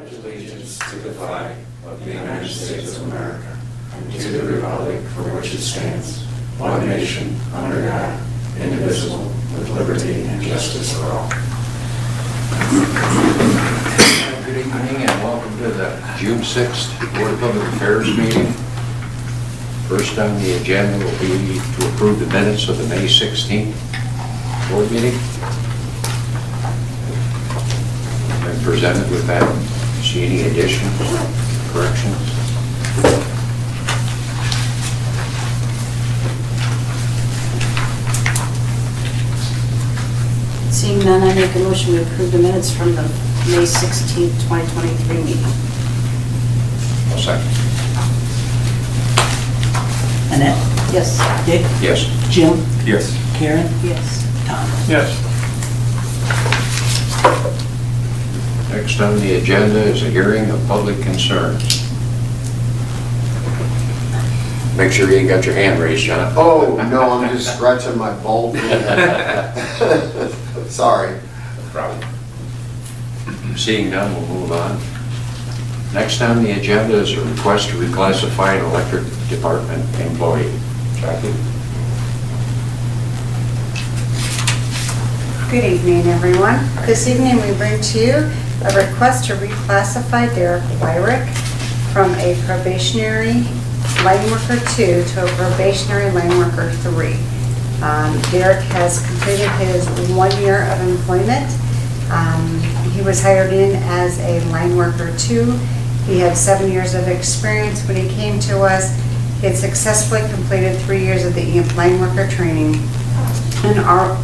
pledge allegiance to the flag of the United States of America and to the republic for which it stands, one nation, under God, indivisible, with liberty and justice for all. Good evening and welcome to the June 6th Board of Public Affairs meeting. First on the agenda will be to approve the minutes of the May 16th board meeting. Been presented with that. See any additions, corrections? Seeing none, I make a motion to approve the minutes from the May 16th, 2023 meeting. I'll second. Annette? Yes. Dick? Yes. Jim? Yes. Karen? Yes. Tom? Yes. Next on the agenda is a hearing of public concerns. Make sure you ain't got your hand raised, John. Oh, no, I'm just scratching my bald head. Sorry. Problem. Seeing none, we'll move on. Next on the agenda is a request to reclassify an electric department employee. Jackie? Good evening, everyone. This evening we bring to you a request to reclassify Derek Wyrick from a probationary line worker 2 to a probationary line worker 3. Derek has completed his 1 year of employment. He was hired in as a line worker 2. He had 7 years of experience when he came to us. He had successfully completed 3 years of the line worker training and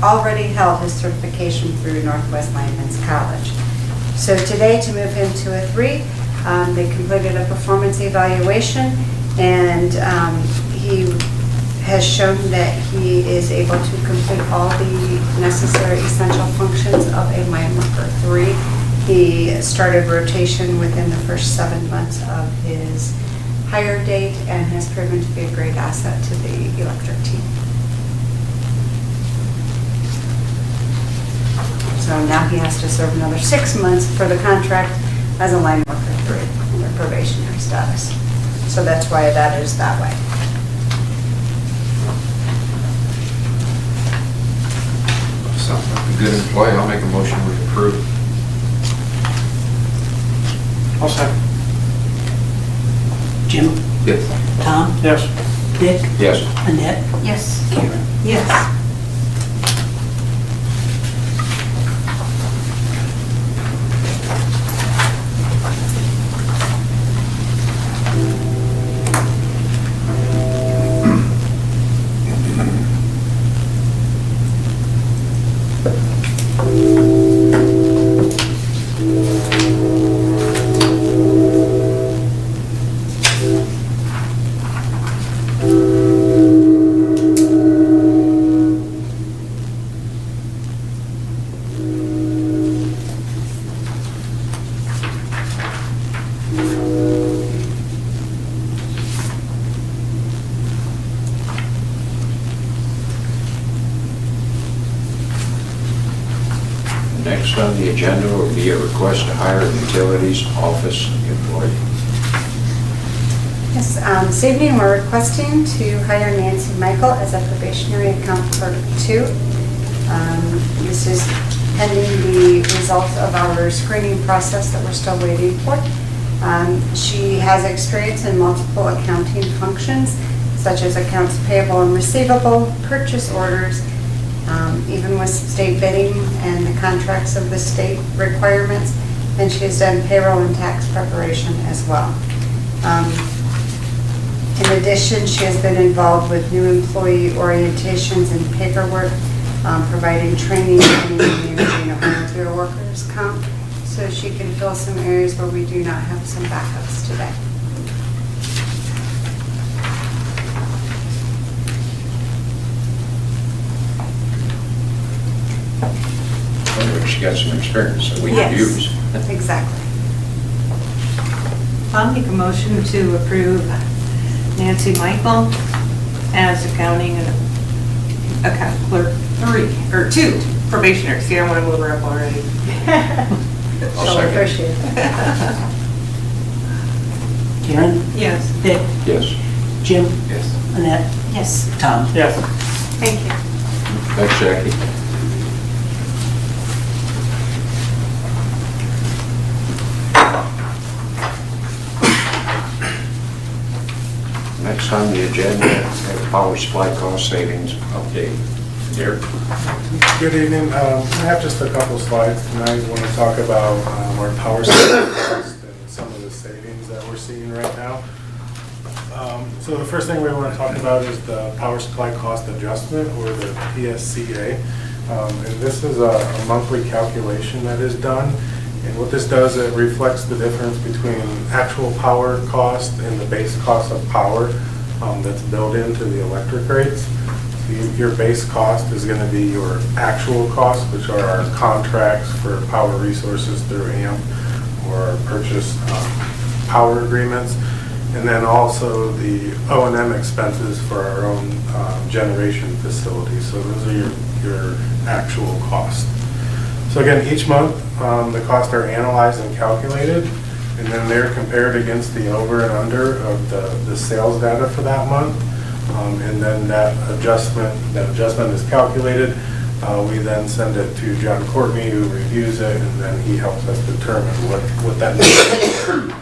already held his certification through Northwest Lineman's College. So today, to move him to a 3, they completed a performance evaluation, and he has shown that he is able to complete all the necessary essential functions of a line worker 3. He started rotation within the first 7 months of his hire date and has proven to be a great asset to the electric team. So now he has to serve another 6 months for the contract as a line worker 3, their probationary status. So that's why that is that way. Sounds like a good employee. I'll make a motion to approve. I'll second. Jim? Yes. Tom? Yes. Dick? Yes. Annette? Yes. Karen? Yes. Next on the agenda will be a request to hire a utilities office employee. Yes, this evening we're requesting to hire Nancy Michael as a probationary account clerk 2. This is pending the results of our screening process that we're still waiting for. She has experience in multiple accounting functions, such as accounts payable and receivable, purchase orders, even with state bidding and the contracts of the state requirements, and she has done payroll and tax preparation as well. In addition, she has been involved with new employee orientations and paperwork, providing training and managing a volunteer workers comp, so she can fill some areas where we do not have some backups today. She got some experience that we could Yes, use. exactly. I'll make a motion to approve Nancy Michael as accounting and account clerk 3, or 2, probationary. See, I want to move her up already. I'll So second. appreciate it. Karen? Yes. Dick? Yes. Jim? Yes. Annette? Yes. Tom? Yes. Thank you. Thanks, Jackie. Next on the agenda, power supply cost savings update. Derek? Good evening. I have just a couple slides tonight. I want to talk about our power supply cost and some of the savings that we're seeing right now. So the first thing we want to talk about is the power supply cost adjustment, or the PSCA. And this is a monthly calculation that is done. And what this does, it reflects the difference between actual power cost and the base cost of power that's built into the electric rates. So your base cost is going to be your actual costs, which are our contracts for power resources through AMP or our purchase power agreements. And then also the O&M expenses for our own generation facility. So those are your actual costs. So again, each month, the costs are analyzed and calculated, and then they're compared against the over and under of the sales data for that month. And then that adjustment is calculated. We then send it to John Courtney, who reviews it, and then he helps us determine what that means.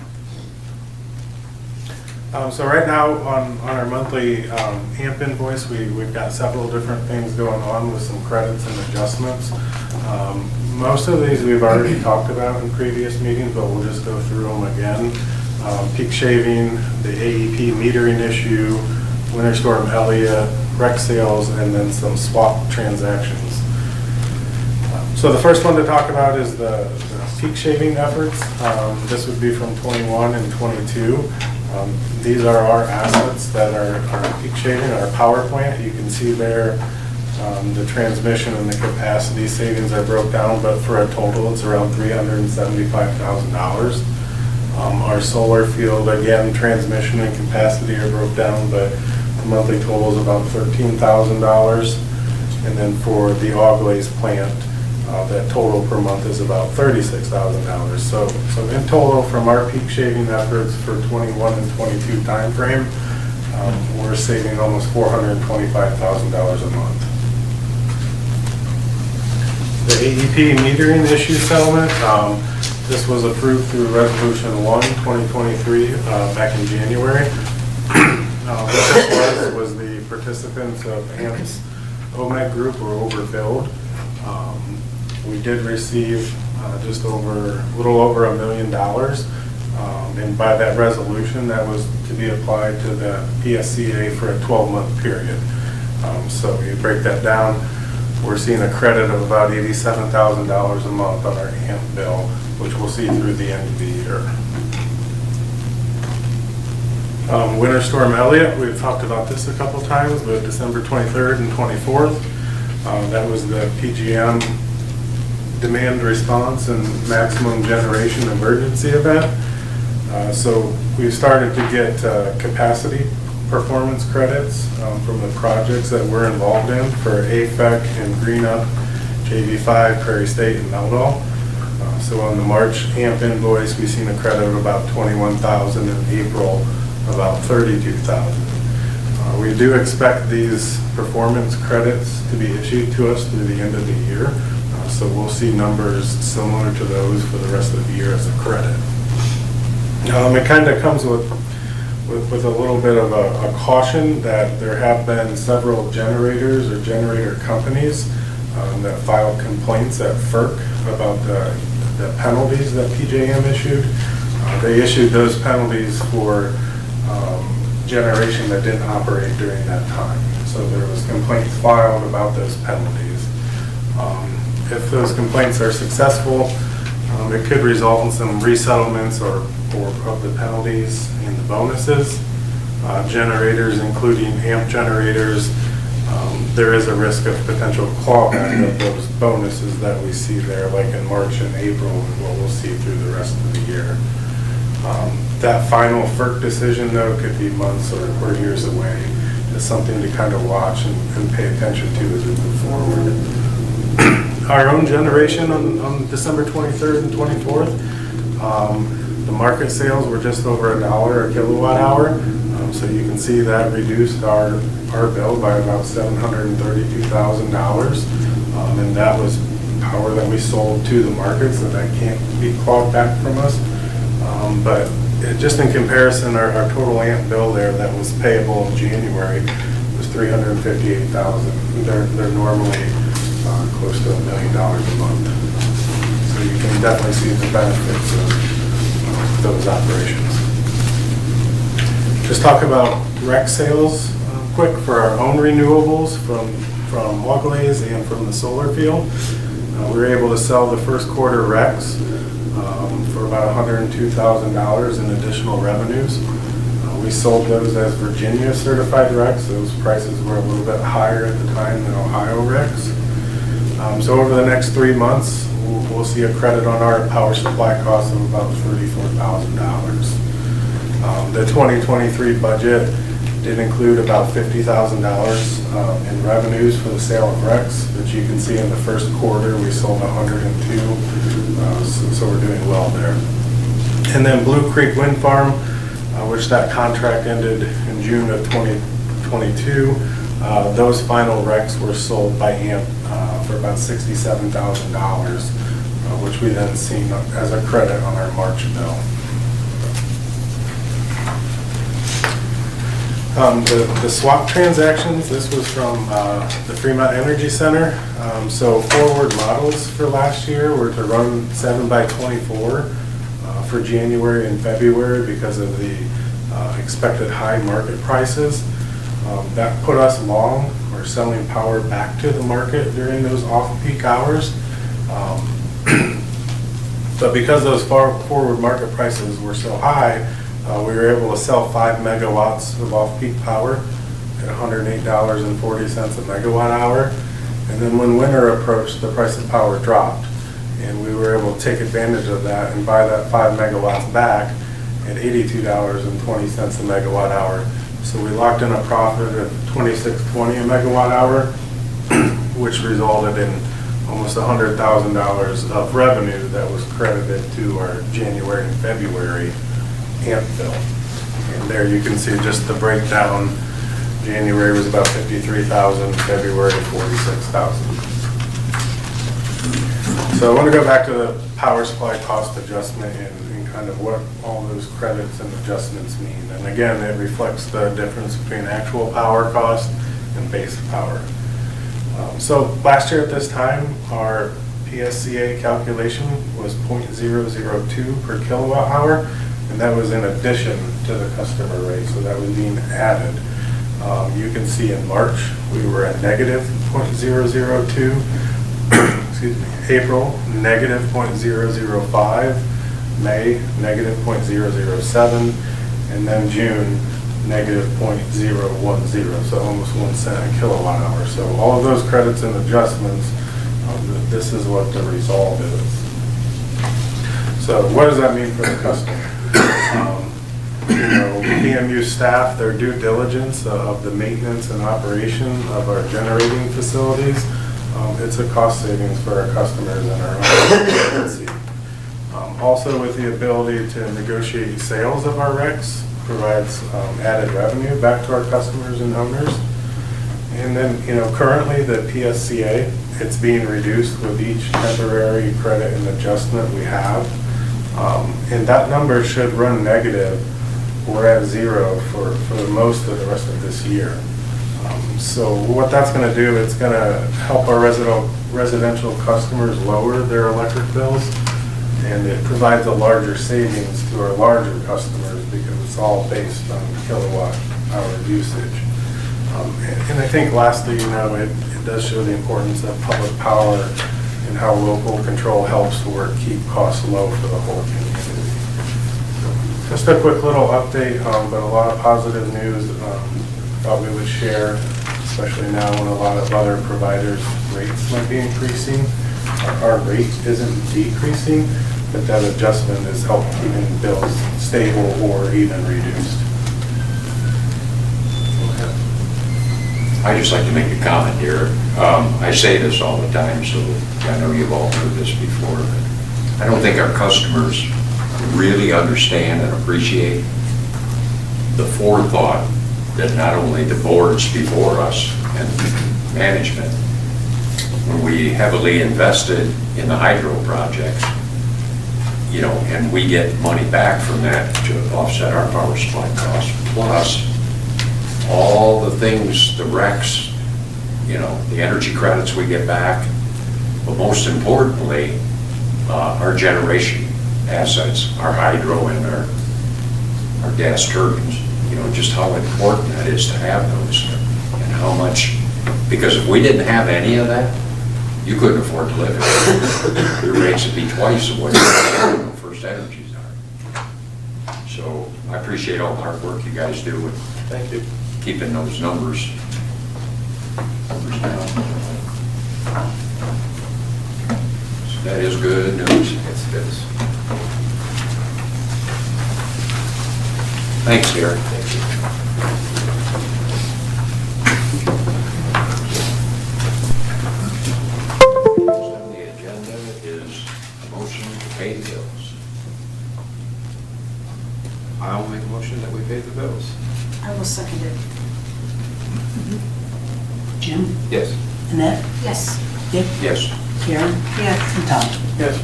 So right now, on our monthly AMP invoice, we've got several different things going on with some credits and adjustments. Most of these we've already talked about in previous meetings, but we'll just go through them again. Peak shaving, the AEP metering issue, Winter Storm Elliott, rec sales, and then some swap transactions. So the first one to talk about is the peak shaving efforts. This would be from 21 and 22. These are our assets that are peak shaving, our power plant. You can see there the transmission and the capacity savings I broke down, but for a total it's around $375,000. Our solar field, again, transmission and capacity are broke down, but the monthly total is about $13,000. And then for the Auglaize plant, that total per month is about $36,000. So in total, from our peak shaving efforts for 21 and 22 timeframe, we're saving almost $425,000 a month. The AEP metering issue settlement, this was approved through Resolution 1, 2023, back in January. What this was the participants of AMP's OMEG group were overbilled. We did receive just a little over $1 million. And by that resolution, that was to be applied to the PSCA for a 12-month period. So you break that down, we're seeing a credit of about $87,000 a month on our AMP bill, which we'll see through the end of the year. Winter Storm Elliott, we've talked about this a couple times, but December 23rd and 24th, that was the PGM demand response and maximum generation emergency event. So we've started to get capacity performance credits from the projects that we're involved in for AFEC and Green Up, JV5, Prairie State, and Meldal. So on the March AMP invoice, we've seen a credit of about $21,000, in April about $32,000. We do expect these performance credits to be issued to us through the end of the year. So we'll see numbers similar to those for the rest of the year as a credit. It kind of comes with a little bit of a caution that there have been several generators or generator companies that filed complaints at FERC about the penalties that PJM issued. They issued those penalties for generation that didn't operate during that time. So there was complaints filed about those penalties. If those complaints are successful, it could result in some resettlements or of the penalties and the bonuses. Generators, including AMP generators, there is a risk of potential clawback of those bonuses that we see there, like in March and April, and what we'll see through the rest of the year. That final FERC decision, though, could be months or years away. It's something to kind of watch and pay attention to as we move forward. our own generation on December 23rd and 24th. The market sales were just over $1 a kilowatt hour. So you can see that reduced our bill by about $732,000. And that was power that we sold to the market, so that can't be clawed back from us. But just in comparison, our total AMP bill there that was payable in January was $358,000. They're normally close to $1 million a month. So you can definitely see the benefits of those operations. Just talk about rec sales quick for our own renewables from Walkways and from the solar field. We were able to sell the first quarter recs for about $102,000 in additional revenues. We sold those as Virginia certified recs. Those prices were a little bit higher at the time than Ohio recs. So over the next 3 months, we'll see a credit on our power supply costs of about $34,000. The 2023 budget did include about $50,000 in revenues for the sale of recs, which you can see in the first quarter we sold 102, so we're doing well there. And then Blue Creek Wind Farm, which that contract ended in June of 2022, those final recs were sold by AMP for about $67,000, which we then seen as a credit on our March bill. The swap transactions, this was from the Fremont Energy Center. So forward models for last year were to run 7x24 for January and February because of the expected high market prices. That put us long or selling power back to the market during those off-peak hours. But because those forward market prices were so high, we were able to sell 5 megawatts of off-peak power at $108.40 a megawatt hour. And then when winter approached, the price of power dropped. And we were able to take advantage of that and buy that 5 megawatts back at $82.20 a megawatt hour. So we locked in a profit of $26.20 a megawatt hour, which resulted in almost $100,000 of revenue that was credited to our January and February AMP bill. And there you can see just the breakdown. January was about $53,000, February $46,000. So I want to go back to the power supply cost adjustment and kind of what all those credits and adjustments mean. And again, it reflects the difference between actual power cost and base power. So last year at this time, our PSCA calculation was 0.002 per kilowatt hour, and that was in addition to the customer rate, so that was being added. You can see in March, we were at negative 0.002, excuse me, April, negative 0.005, May, negative 0.007, and then June, negative 0.010, so almost 1 cent a kilowatt hour. So all of those credits and adjustments, this is what the result is. So what does that mean for the customer? PMU staff, their due diligence of the maintenance and operation of our generating facilities, it's a cost savings for our customers and our own efficiency. Also with the ability to negotiate sales of our RECs provides added revenue back to our customers and owners. And then, currently the PSCA, it's being reduced with each temporary credit and adjustment we have. And that number should run negative or at zero for most of the rest of this year. So what that's going to do, it's going to help our residential customers lower their electric bills, and it provides a larger savings to our larger customers because it's all based on kilowatt hour usage. And I think lastly, it does show the importance of public power and how local control helps to keep costs low for the whole community. So just a quick little update, but a lot of positive news thought we would share, especially now when a lot of other providers' rates might be increasing. Our rate isn't decreasing, but that adjustment has helped keeping bills stable or even reduced. I'd just like to make a comment here. I say this all the time, so I know you've all heard this before, but I don't think our customers really understand and appreciate the forethought that not only the boards before us and management, when we heavily invested in the hydro projects, you know, and we get money back from that to offset our power supply costs, plus all the things, the RECs, you know, the energy credits we get back, but most importantly, our generation assets, our hydro and our gas turbines, you know, just how important that is to have those and how much, because if we didn't have any of that, you couldn't afford to live here. Your rates would be twice of what First Energy's are. So I appreciate all the hard work you guys do with Thank you. keeping those numbers down. So that is good news. Yes, it is. Thanks, Derek. Next on the agenda is a motion to pay the bills. I'll make a motion that we pay the bills. I will second it. Jim? Yes. Annette, Yes. Dick, Yes. Karen, Yes. and Tom. Yes.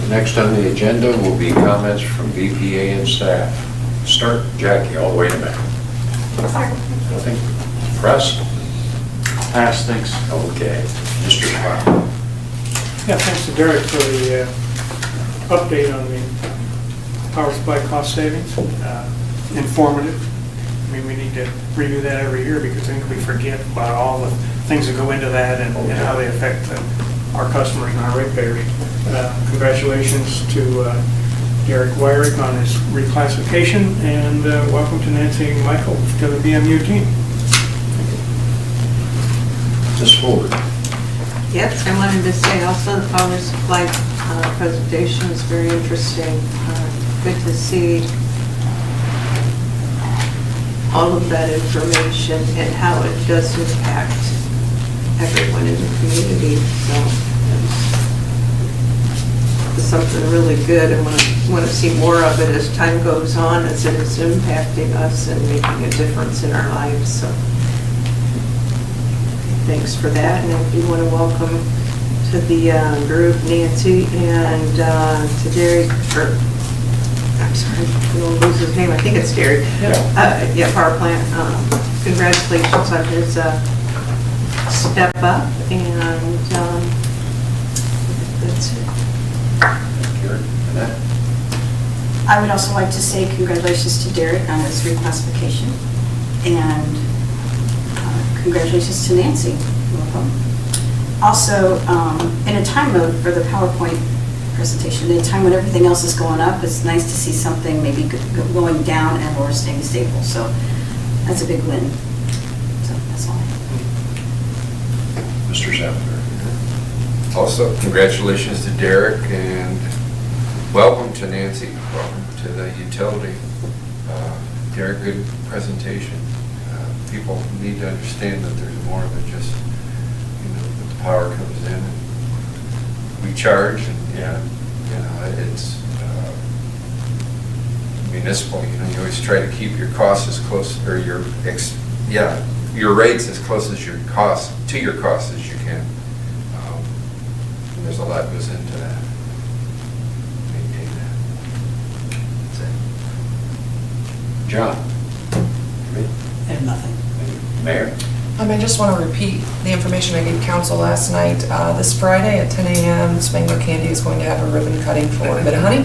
Next on the agenda will be comments from BPA and staff. Start, Jackie, all the way to back. Nothing? Press? Pass, thanks. Okay. Mr. Sprow. Yeah, thanks to Derek for the update on the power supply cost savings. Informative. I mean, we need to review that every year because I think we forget about all the things that go into that and how they affect our customers and our ratepayers. Congratulations to Derek Wyrick on his reclassification, and welcome to Nancy and Michael to the BMU team. Ms. Ford. Yes, I wanted to say also the power supply presentation was very interesting. Good to see all of that information and how it does impact everyone in the community. So it's something really good, and want to see more of it as time goes on, as it is impacting us and making a difference in our lives. So thanks for that, and if you want to welcome to the group Nancy and to Derek, or I'm sorry, I don't lose his name, I think it's Derek. Yeah, power plant. Congratulations on his step up, and that's it. Karen, Annette? I would also like to say congratulations to Derek on his reclassification, and congratulations to Nancy. Welcome. Also, in a time mode for the PowerPoint presentation, in a time when everything else is going up, it's nice to see something maybe going down and or staying stable. So that's a big win. So that's all I have. Mr. Salsbury. Also, congratulations to Derek, and welcome to Nancy. Welcome to the utility. Derek, good presentation. People need to understand that there's more than just, that the power comes in and we charge, and it's municipal. You always try to keep your costs as close, or your rates as close as your cost as you can. There's a lot goes into that. Maintain that. That's it. John. I have nothing. Mayor. I just want to repeat the information I gave council last night. This Friday at 10 a.m., Spangler Candy is going to have a ribbon cutting for Mid-Honey,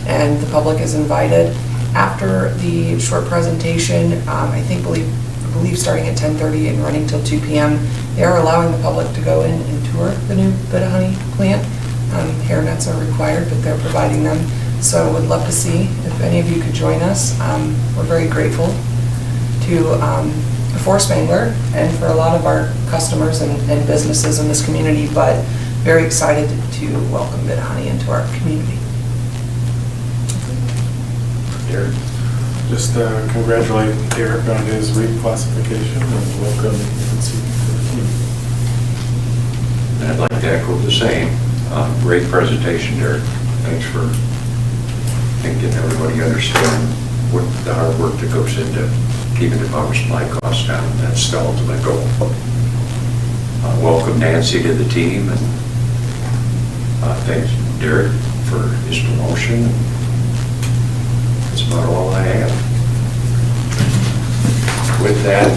and the public is invited. After the short presentation, I believe starting at 10:30 and running till 2 p.m., they are allowing the public to go in and tour the new Mid-Honey plant. Hairnets are required, but they're providing them. So I would love to see if any of you could join us. We're very grateful to for Spangler and for a lot of our customers and businesses in this community, but very excited to welcome Mid-Honey into our community. Derek. just congratulate Derek on his reclassification and welcome Nancy to the team. And I'd like to echo the same. Great presentation, Derek. Thanks for making everybody understand what the hard work that goes into keeping the power supply costs down. That's the ultimate goal. Welcome Nancy to the team, and thanks Derek for his promotion. That's about all I have. With that,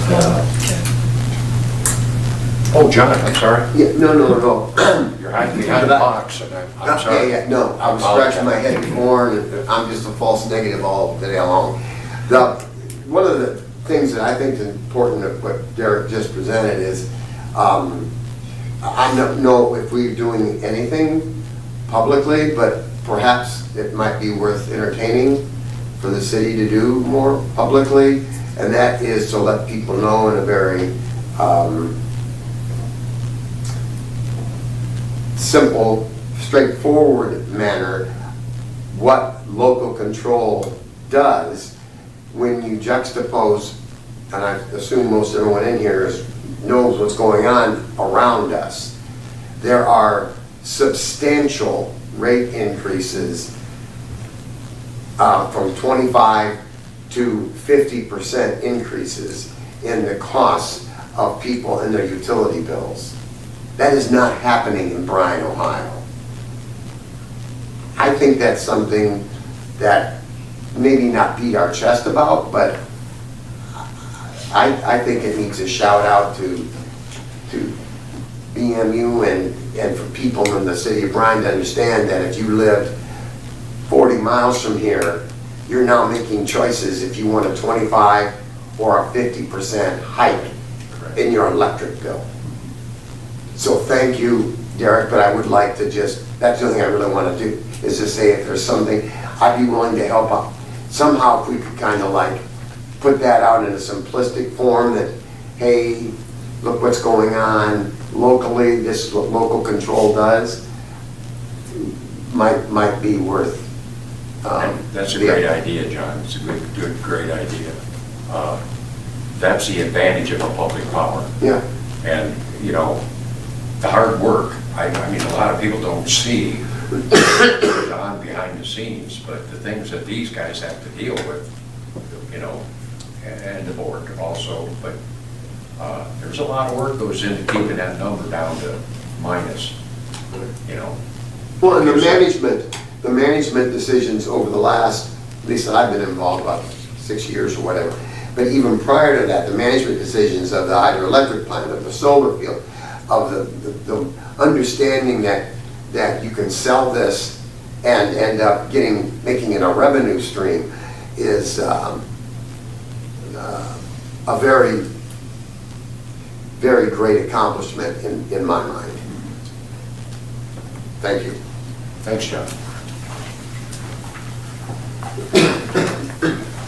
oh, John, I'm sorry. Yeah, no. You're hiding behind the box, and I'm sorry. Yeah, no, I was scratching my head before, and I'm just a false negative all day long. One of the things that I think is important of what Derek just presented is, I don't know if we're doing anything publicly, but perhaps it might be worth entertaining for the city to do more publicly, and that is to let people know in a very simple, straightforward manner what local control does when you juxtapose, and I assume most everyone in here knows what's going on around us. There are substantial rate increases from 25 to 50% increases in the costs of people and their utility bills. That is not happening in Bryan, Ohio. I think that's something that maybe not beat our chest about, but I think it needs a shout out to BMU and for people in the city of Bryan to understand that if you lived 40 miles from here, you're now making choices if you want a 25 or a 50% hike in your electric bill. So thank you, Derek, but I would like to just, that's the only thing I really want to do, is to say if there's something, I'd be willing to help out. Somehow if we could kind of like put that out in a simplistic form that, hey, look what's going on locally, this is what local control does, might be worth. That's a great idea, John. It's a great idea. That's the advantage of a public power. Yeah. And, you know, the hard work, I mean, a lot of people don't see what goes on behind the scenes, but the things that these guys have to deal with, you know, and the board also, but there's a lot of work goes into keeping that number down to minus, you know. Well, and the management decisions over the last, at least that I've been involved, about 6 years or whatever, but even prior to that, the management decisions of the hydroelectric plant, of the solar field, of the understanding that you can sell this and end up making it a revenue stream is a very, very great accomplishment in my mind. Thank you. Thanks, John.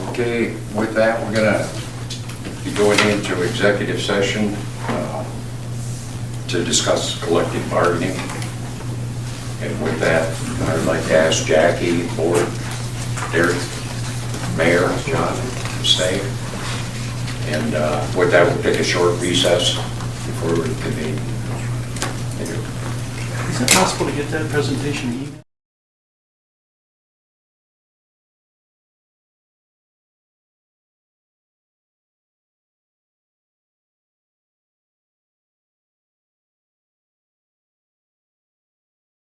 Okay, with that, we're gonna be going into executive session to discuss collective bargaining. And with that, I'd like to ask Jackie, board, Derek, Mayor, John, to stay. And with that, we'll take a short recess before we convene. Thank you. Is it possible to get that presentation emailed?